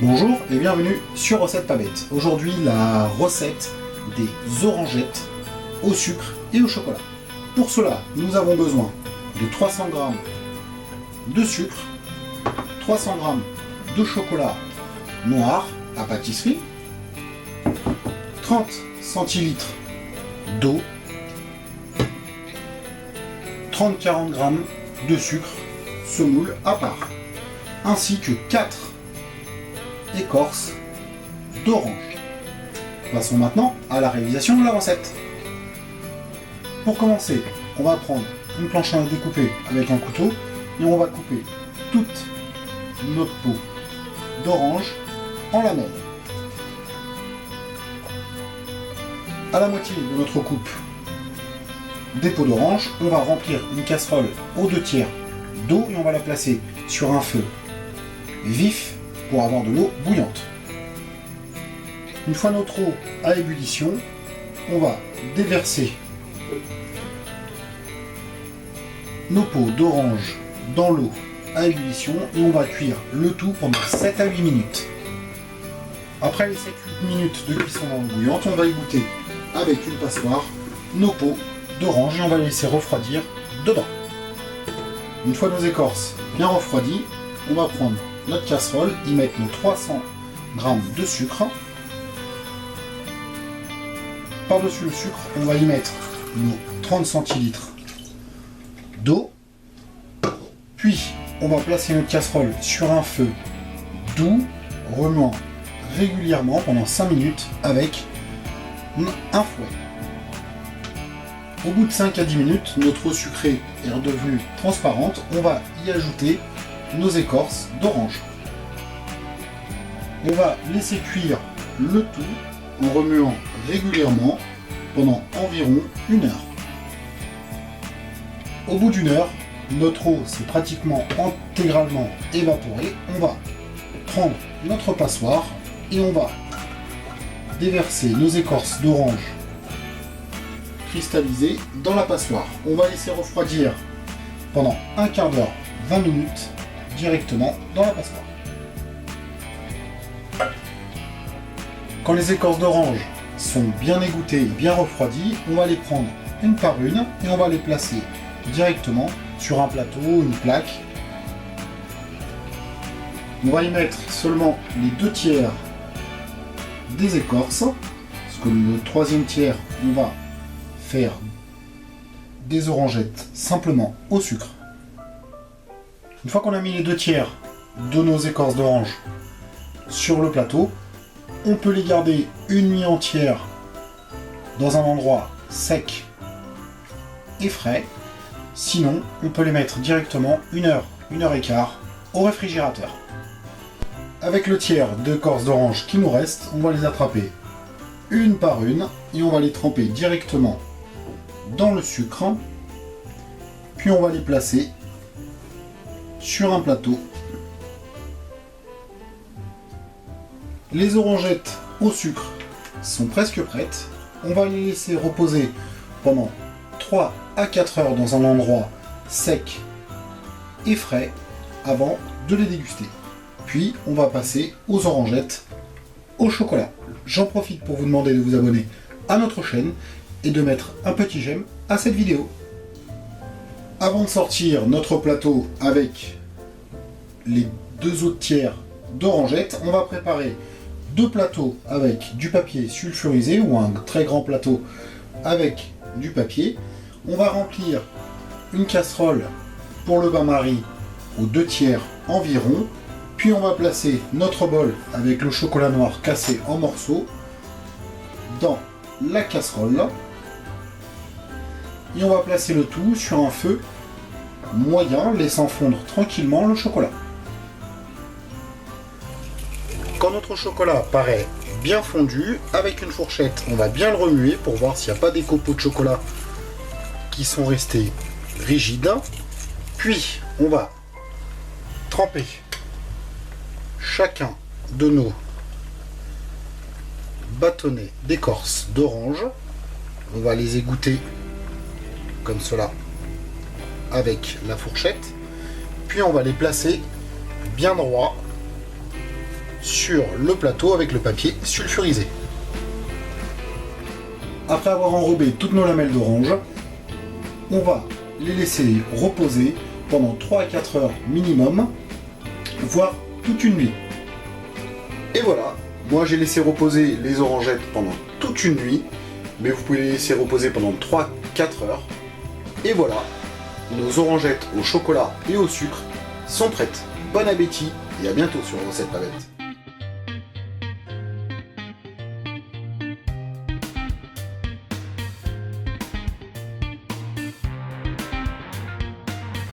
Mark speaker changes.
Speaker 1: Bonjour et bienvenue sur Recette Pas Bête. Aujourd'hui, la recette des orangettes au sucre et au chocolat. Pour cela, nous avons besoin de 300 g de sucre, 300 g de chocolat noir à pâtisserie, 30 centilitres d'eau, 30-40 g de sucre semoule à part, ainsi que 4 écorces d'orange. Passons maintenant à la réalisation de la recette. Pour commencer, on va prendre une planche à découper avec un couteau et on va couper toute notre peau d'orange en lamelles. À la moitié de notre coupe des peaux d'orange, on va remplir une casserole aux 2/3 d'eau et on va la placer sur un feu vif pour avoir de l'eau bouillante. Une fois notre eau à ébullition, on va déverser nos peaux d'orange dans l'eau à ébullition et on va cuire le tout pendant 7 à 8 minutes. Après les 7-8 minutes de cuisson dans l'eau bouillante, on va égoutter avec une passoire nos peaux d'orange et on va les laisser refroidir dedans. Une fois nos écorces bien refroidies, on va prendre notre casserole, y mettre nos 300 g de sucre. Par-dessus le sucre, on va y mettre nos 30 centilitres d'eau. Puis, on va placer notre casserole sur un feu doux, remuant régulièrement pendant 5 minutes avec un fouet. Au bout de 5 à 10 minutes, notre eau sucrée est redevenue transparente. On va y ajouter nos écorces d'orange. On va laisser cuire le tout en remuant régulièrement pendant environ 1 heure. Au bout d'1 heure, notre eau s'est pratiquement intégralement évaporée. On va prendre notre passoire et on va déverser nos écorces d'orange cristallisées dans la passoire. On va laisser refroidir pendant un quart d'heure, 20 minutes, directement dans la passoire. Quand les écorces d'orange sont bien égouttées et bien refroidies, on va les prendre une par une et on va les placer directement sur un plateau, une plaque. On va y mettre seulement les 2/3 des écorces, parce que le 3e tiers, on va faire des orangettes simplement au sucre. Une fois qu'on a mis les 2/3 de nos écorces d'orange sur le plateau, on peut les garder une nuit entière dans un endroit sec et frais. Sinon, on peut les mettre directement 1 heure, 1 heure et quart au réfrigérateur. Avec le tiers d'écorces d'orange qui nous reste, on va les attraper une par une et on va les tremper directement dans le sucre. Puis on va les placer sur un plateau. Les orangettes au sucre sont presque prêtes. On va les laisser reposer pendant 3 à 4 heures dans un endroit sec et frais avant de les déguster. Puis on va passer aux orangettes au chocolat. J'en profite pour vous demander de vous abonner à notre chaîne et de mettre un petit j'aime à cette vidéo. Avant de sortir notre plateau avec les 2 autres tiers d'orangettes, on va préparer 2 plateaux avec du papier sulfurisé ou un très grand plateau avec du papier. On va remplir une casserole pour le bain-marie aux 2/3 environ. Puis on va placer notre bol avec le chocolat noir cassé en morceaux dans la casserole. Et on va placer le tout sur un feu moyen, laissant fondre tranquillement le chocolat. Quand notre chocolat paraît bien fondu, avec une fourchette, on va bien le remuer pour voir s'il n'y a pas des copeaux de chocolat qui sont restés rigides. Puis, on va tremper chacun de nos bâtonnets d'écorce d'orange. On va les égoutter comme cela avec la fourchette. Puis on va les placer bien droit sur le plateau avec le papier sulfurisé. Après avoir enrobé toutes nos lamelles d'orange, on va les laisser reposer pendant 3 à 4 heures minimum, voire toute une nuit. Et voilà, moi j'ai laissé reposer les orangettes pendant toute une nuit, mais vous pouvez les laisser reposer pendant 3-4 heures. Et voilà, nos orangettes au chocolat et au sucre sont prêtes. Bon appétit et à bientôt sur Recette Pavette.